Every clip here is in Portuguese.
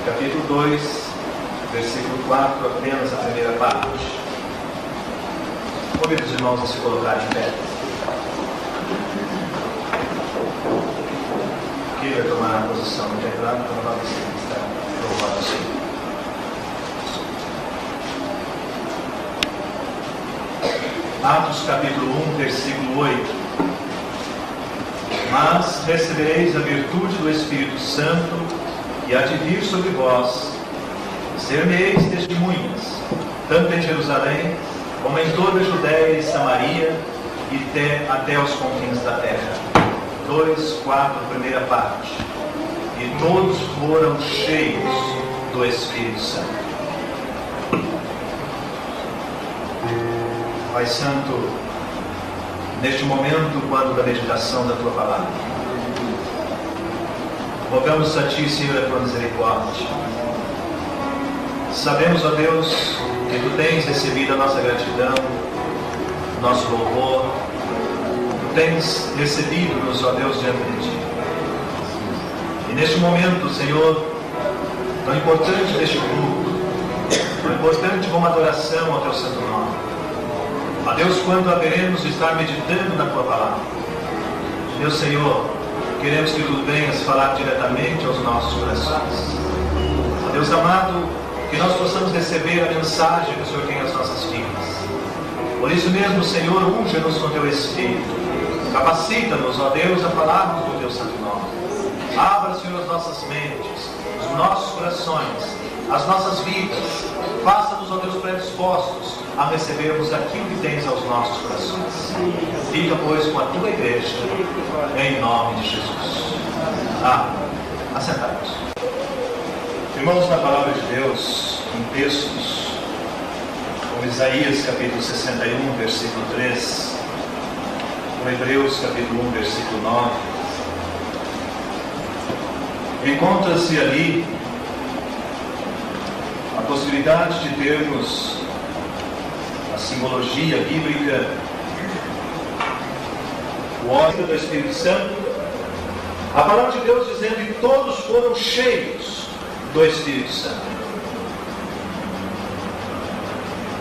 capítulo 2, versículo 4, apenas a primeira parte. Convido os irmãos a se colocarem em pé. Queira tomar a posição no teclado para não estar louvado assim. Atos capítulo 1, versículo 8. Mas recebereis a virtude do Espírito Santo, e há de vir sobre vós, ser-me-eis testemunhas, tanto em Jerusalém, como em toda a Judéia e Samaria, e até os confins da terra. 2, 4, primeira parte. E todos foram cheios do Espírito Santo. Pai Santo, neste momento, quando da meditação da Tua Palavra, rogamos a Ti, Senhor, a Tua misericórdia. Sabemos, ó Deus, que Tu tens recebido a nossa gratidão, nosso louvor. Tu tens recebido-nos, ó Deus, diante de Ti. E neste momento, Senhor, tão importante deste culto, tão importante como adoração ao Teu santo nome. Ó Deus, quando haveremos de estar meditando na Tua Palavra, meu Senhor, queremos que Tu venhas falar diretamente aos nossos corações. Ó Deus amado, que nós possamos receber a mensagem que o Senhor tem às nossas vidas. Por isso mesmo, Senhor, unge-nos com Teu Espírito. Capacita-nos, ó Deus, a falarmos do Teu santo nome. Abra, Senhor, as nossas mentes, os nossos corações, as nossas vidas. Faça-nos, ó Deus, predispostos a recebermos aquilo que tens aos nossos corações. Fica, pois, com a Tua igreja, em nome de Jesus. Assentados. Irmãos, na palavra de Deus, em textos como Isaías capítulo 61, versículo 3, como Hebreus capítulo 1, versículo 9, encontra-se ali a possibilidade de termos a simbologia bíblica, o óleo do Espírito Santo, a palavra de Deus dizendo que todos foram cheios do Espírito Santo.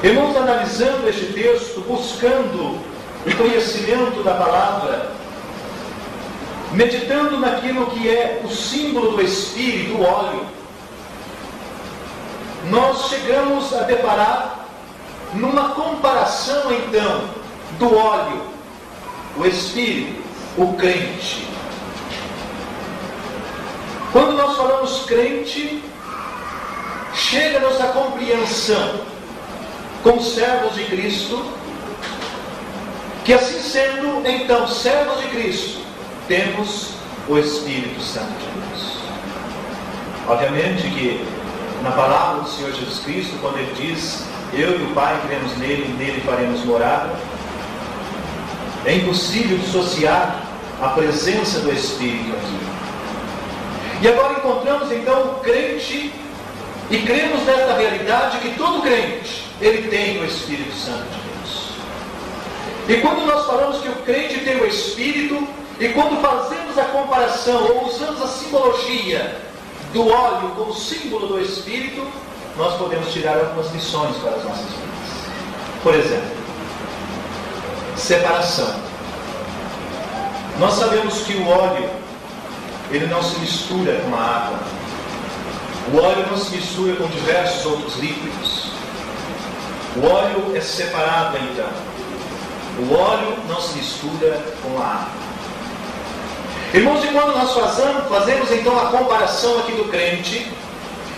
Irmãos, analisando este texto, buscando o conhecimento da palavra, meditando naquilo que é o símbolo do Espírito, o óleo, nós chegamos a deparar numa comparação, então, do óleo, o Espírito, o crente. Quando nós falamos crente, chega-nos a compreensão, como servos de Cristo, que assim sendo, então, servos de Cristo, temos o Espírito Santo de Deus. Obviamente que na palavra do Senhor Jesus Cristo, quando Ele diz, eu e o Pai cremos nele e nele faremos morada, é impossível dissociar a presença do Espírito aqui. E agora encontramos então o crente e cremos nesta realidade que todo crente, ele tem o Espírito Santo de Deus. E quando nós falamos que o crente tem o Espírito, e quando fazemos a comparação ou usamos a simbologia do óleo como símbolo do Espírito, nós podemos tirar algumas lições para as nossas vidas. Por exemplo, separação. Nós sabemos que o óleo, ele não se mistura com a água. O óleo não se mistura com diversos outros líquidos. O óleo é separado, então. O óleo não se mistura com a água. Irmãos, e quando nós fazemos então a comparação aqui do crente,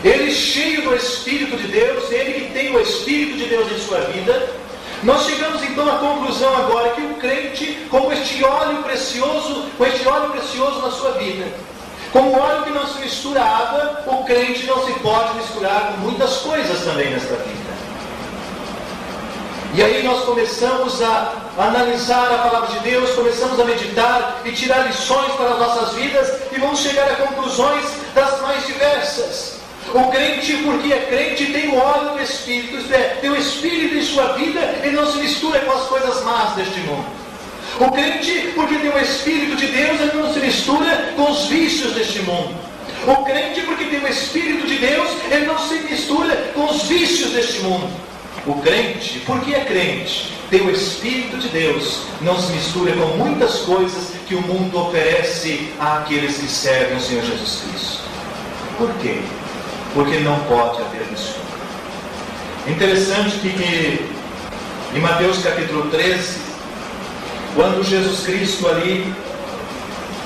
ele cheio do Espírito de Deus, ele que tem o Espírito de Deus em sua vida, nós chegamos então à conclusão agora que o crente, como este óleo precioso, na sua vida, como óleo que não se mistura à água, o crente não se pode misturar com muitas coisas também nesta vida. E aí nós começamos a analisar a palavra de Deus, começamos a meditar e tirar lições para as nossas vidas e vamos chegar a conclusões das mais diversas. O crente, porque é crente, tem o óleo do Espírito, isto é, tem o Espírito em sua vida, ele não se mistura com as coisas más deste mundo. O crente, porque tem o Espírito de Deus, ele não se mistura com os vícios deste mundo. O crente, porque tem o Espírito de Deus, ele não se mistura com os vícios deste mundo. O crente, porque é crente, tem o Espírito de Deus, não se mistura com muitas coisas que o mundo oferece àqueles que servem ao Senhor Jesus Cristo. Por quê? Porque não pode haver mistura. Interessante que em Mateus capítulo 13, quando Jesus Cristo ali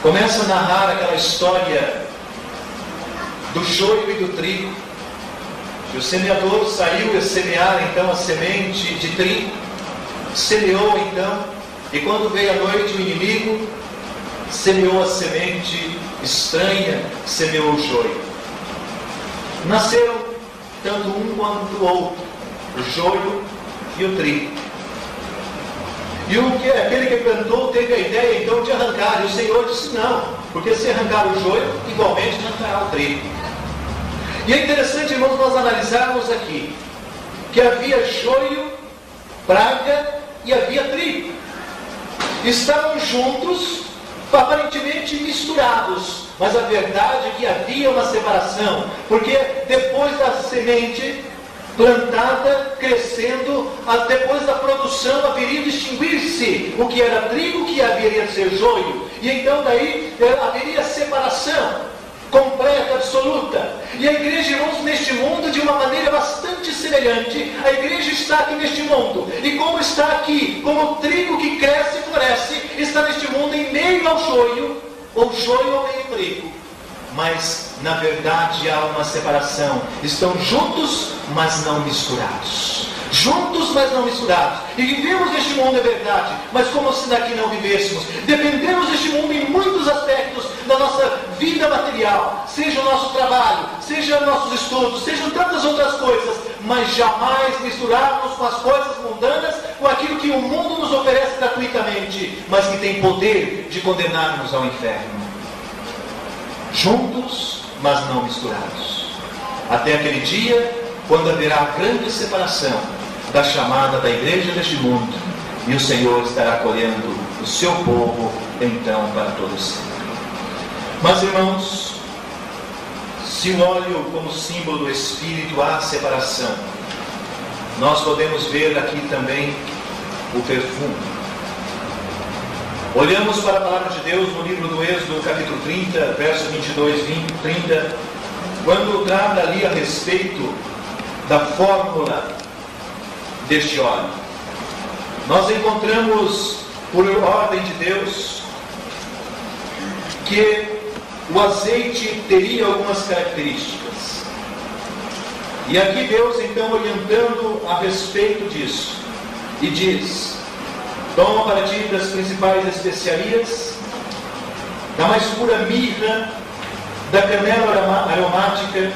começa a narrar aquela história do joio e do trigo, que o semeador saiu a semear então a semente de trigo, semeou então, e quando veio a noite o inimigo semeou a semente estranha, semeou o joio. Nasceram tanto um quanto o outro, o joio e o trigo. E aquele que plantou teve a ideia então de arrancar, e o Senhor disse não, porque se arrancar o joio, igualmente arrancará o trigo. E é interessante, irmãos, nós analisarmos aqui que havia joio, praga e havia trigo. Estavam juntos, aparentemente misturados, mas a verdade é que havia uma separação, porque depois da semente plantada, crescendo, depois da produção haveria de distinguir-se o que era trigo, o que haveria de ser joio, e então daí haveria separação completa, absoluta. E a igreja, irmãos, neste mundo, de uma maneira bastante semelhante, a igreja está aqui neste mundo, e como está aqui, como o trigo que cresce e floresce, está neste mundo em meio ao joio, ou joio ao meio trigo. Mas, na verdade, há uma separação. Estão juntos, mas não misturados. Juntos, mas não misturados. E vivemos neste mundo, é verdade, mas como se daqui não vivêssemos. Dependemos deste mundo em muitos aspectos da nossa vida material, seja o nosso trabalho, seja nossos estudos, sejam tantas outras coisas, mas jamais misturarmos com as coisas mundanas, com aquilo que o mundo nos oferece gratuitamente, mas que tem poder de condenar-nos ao inferno. Juntos, mas não misturados. Até aquele dia, quando haverá grande separação da chamada da igreja deste mundo, e o Senhor estará colhendo o seu povo, então, para todo sempre. Mas, irmãos, se o óleo como símbolo do Espírito há separação, nós podemos ver aqui também o perfume. Olhamos para a palavra de Deus no livro do Êxodo, capítulo 30, verso 22, 30, quando trata ali a respeito da fórmula deste óleo. Nós encontramos, por ordem de Deus, que o azeite teria algumas características. E aqui Deus, então, orientando a respeito disso, e diz: toma para ti das principais especiarias, da mais pura mirra, da canela aromática,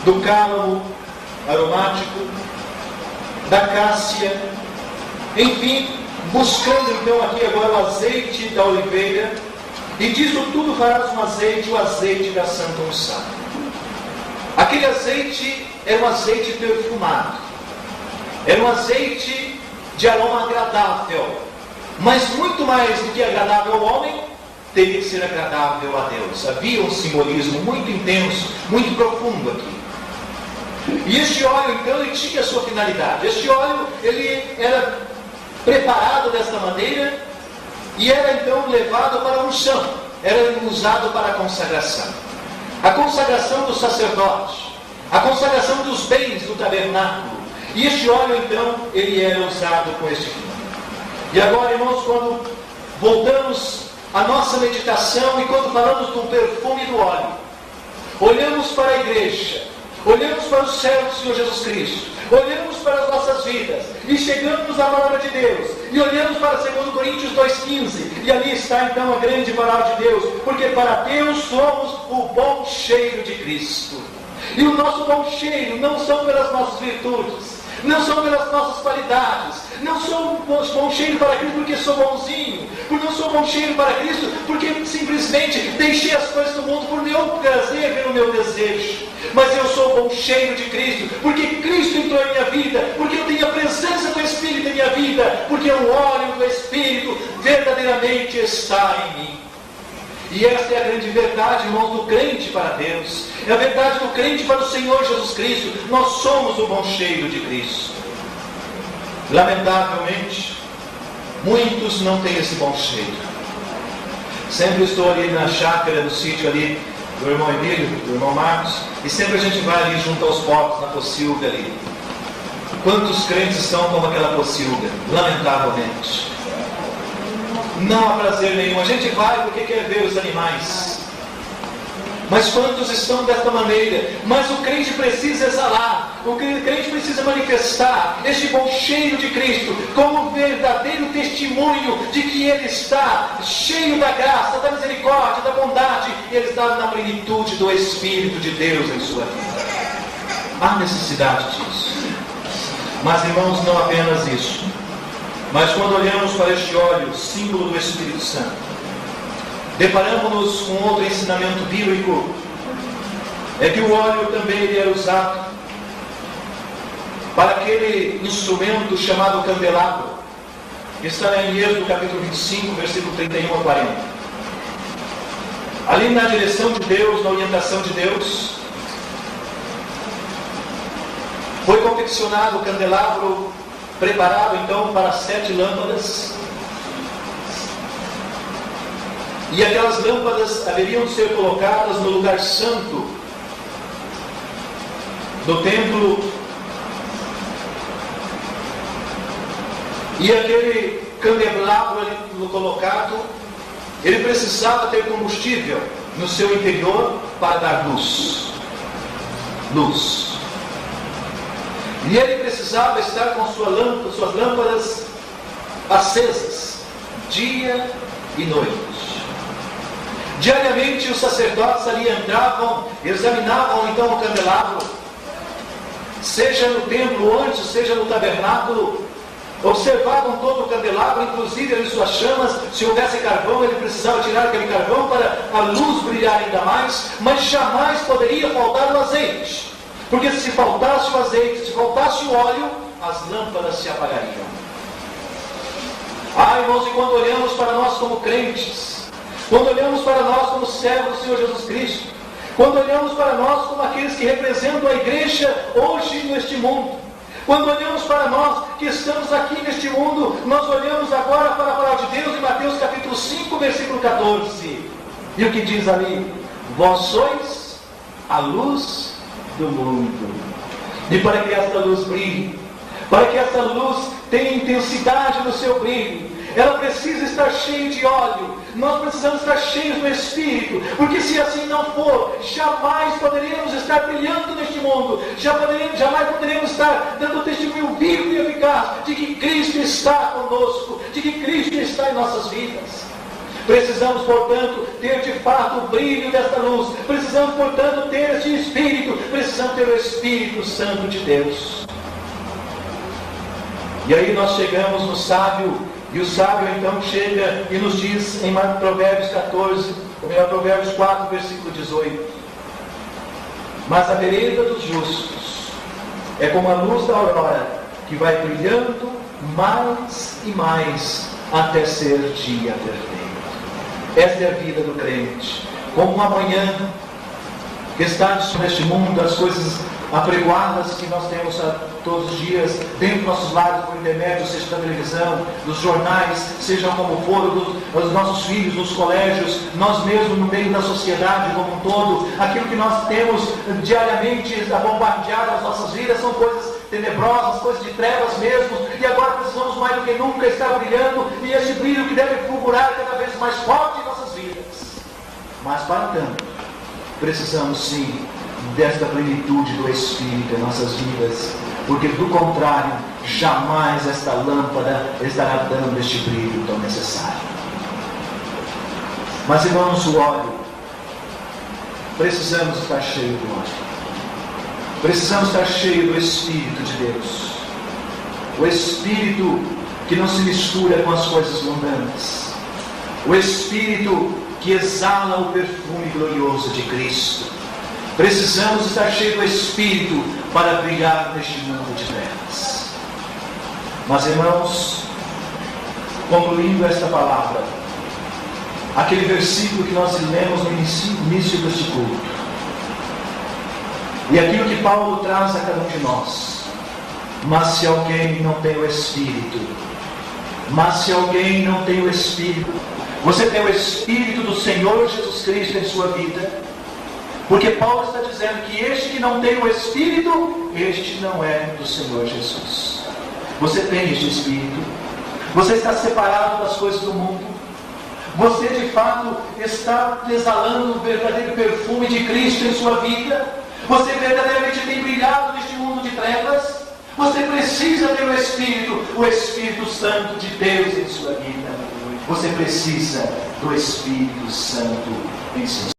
do cálamo aromático, da cássia, enfim, buscando então aqui agora o azeite da oliveira, e disso tudo farás um azeite, o azeite da santa unção. Aquele azeite era um azeite perfumado, era um azeite de aroma agradável, mas muito mais do que agradável ao homem, teria que ser agradável a Deus. Havia um simbolismo muito intenso, muito profundo aqui. E este óleo, então, ele tinha a sua finalidade. Este óleo, ele era preparado desta maneira e era, então, levado para a unção. Era usado para a consagração. A consagração do sacerdote, a consagração dos bens do tabernáculo. E este óleo, então, ele era usado com este fim. E agora, irmãos, quando voltamos à nossa meditação e quando falamos do perfume do óleo, olhamos para a igreja, olhamos para o servo do Senhor Jesus Cristo, olhamos para as nossas vidas e chegamos à palavra de Deus e olhamos para 2 Coríntios 2,15, e ali está então a grande palavra de Deus, porque para Deus somos o bom cheiro de Cristo. E o nosso bom cheiro não são pelas nossas virtudes, não são pelas nossas qualidades, não sou bom cheiro para Cristo porque sou bonzinho, não sou bom cheiro para Cristo porque simplesmente deixei as coisas do mundo por meu prazer, pelo meu desejo, mas eu sou bom cheiro de Cristo porque Cristo entrou em minha vida, porque eu tenho a presença do Espírito em minha vida, porque o óleo do Espírito verdadeiramente está em mim. E essa é a grande verdade, irmãos, do crente para Deus. É a verdade do crente para o Senhor Jesus Cristo. Nós somos o bom cheiro de Cristo. Lamentavelmente, muitos não têm esse bom cheiro. Sempre estou ali na chácara, no sítio ali do irmão Emílio, do irmão Marcos, e sempre a gente vai ali junto aos porcos, na pocilga ali. Quantos crentes estão como aquela pocilga? Lamentavelmente. Não há prazer nenhum. A gente vai porque quer ver os animais. Mas quantos estão desta maneira? Mas o crente precisa exalar, o crente precisa manifestar este bom cheiro de Cristo, como verdadeiro testemunho de que Ele está cheio da graça, da misericórdia, da bondade, e Ele está na plenitude do Espírito de Deus em sua vida. Há necessidade disso. Mas, irmãos, não apenas isso. Mas quando olhamos para este óleo, símbolo do Espírito Santo, deparamos-nos com outro ensinamento bíblico, é que o óleo também ele era usado para aquele instrumento chamado candelabro, que está em Êxodo capítulo 25, versículo 31 a 40. Ali na direção de Deus, na orientação de Deus, foi confeccionado o candelabro, preparado então para 7 lâmpadas. E aquelas lâmpadas haveriam de ser colocadas no lugar santo do templo. E aquele candelabro ali colocado, ele precisava ter combustível no seu interior para dar luz. Luz. E ele precisava estar com suas lâmpadas acesas, dia e noite. Diariamente os sacerdotes ali entravam, examinavam então o candelabro, seja no templo antes, seja no tabernáculo, observavam todo o candelabro, inclusive ali suas chamas. Se houvesse carvão, ele precisava tirar aquele carvão para a luz brilhar ainda mais, mas jamais poderia faltar o azeite, porque se faltasse o azeite, se faltasse o óleo, as lâmpadas se apagariam. Irmãos, e quando olhamos para nós como crentes, quando olhamos para nós como servos do Senhor Jesus Cristo, quando olhamos para nós como aqueles que representam a igreja hoje neste mundo, quando olhamos para nós que estamos aqui neste mundo, nós olhamos agora para a palavra de Deus em Mateus capítulo 5, versículo 14. E o que diz ali? Vós sois a luz do mundo. E para que esta luz brilhe, para que esta luz tenha intensidade no seu brilho, ela precisa estar cheia de óleo. Nós precisamos estar cheios do Espírito, porque se assim não for, jamais poderemos estar brilhando neste mundo, jamais poderemos estar dando testemunho vivo e eficaz de que Cristo está conosco, de que Cristo está em nossas vidas. Precisamos, portanto, ter de fato o brilho desta luz. Precisamos, portanto, ter este Espírito. Precisamos ter o Espírito Santo de Deus. E aí nós chegamos no sábio, e o sábio então chega e nos diz em Provérbios 14, ou melhor, Provérbios 4, versículo 18: mas a vereda dos justos é como a luz da aurora, que vai brilhando mais e mais até ser dia perfeito. Esta é a vida do crente, como uma manhã que está neste mundo, as coisas apregoadas que nós temos todos os dias, dentro dos nossos lares, por intermédio, seja da televisão, dos jornais, sejam como for, dos nossos filhos, nos colégios, nós mesmos no meio da sociedade como um todo. Aquilo que nós temos diariamente a bombardear as nossas vidas são coisas tenebrosas, coisas de trevas mesmo, e agora precisamos mais do que nunca estar brilhando, e esse brilho que deve fulgurar cada vez mais forte em nossas vidas. Mas para tanto, precisamos sim desta plenitude do Espírito em nossas vidas, porque do contrário, jamais esta lâmpada estará dando este brilho tão necessário. Mas irmãos, o óleo, precisamos estar cheio do óleo. Precisamos estar cheio do Espírito de Deus. O Espírito que não se mistura com as coisas mundanas. O Espírito que exala o perfume glorioso de Cristo. Precisamos estar cheios do Espírito para brilhar neste mundo de trevas. Mas irmãos, concluindo esta palavra, aquele versículo que nós lemos no início deste culto. E aquilo que Paulo traz a cada um de nós. Mas se alguém não tem o Espírito, você tem o Espírito do Senhor Jesus Cristo em sua vida. Porque Paulo está dizendo que este que não tem o Espírito, este não é do Senhor Jesus. Você tem este Espírito. Você está separado das coisas do mundo. Você de fato está exalando o verdadeiro perfume de Cristo em sua vida. Você verdadeiramente tem brilhado neste mundo de trevas. Você precisa ter o Espírito Santo de Deus em sua vida. Você precisa do Espírito Santo em sua vida.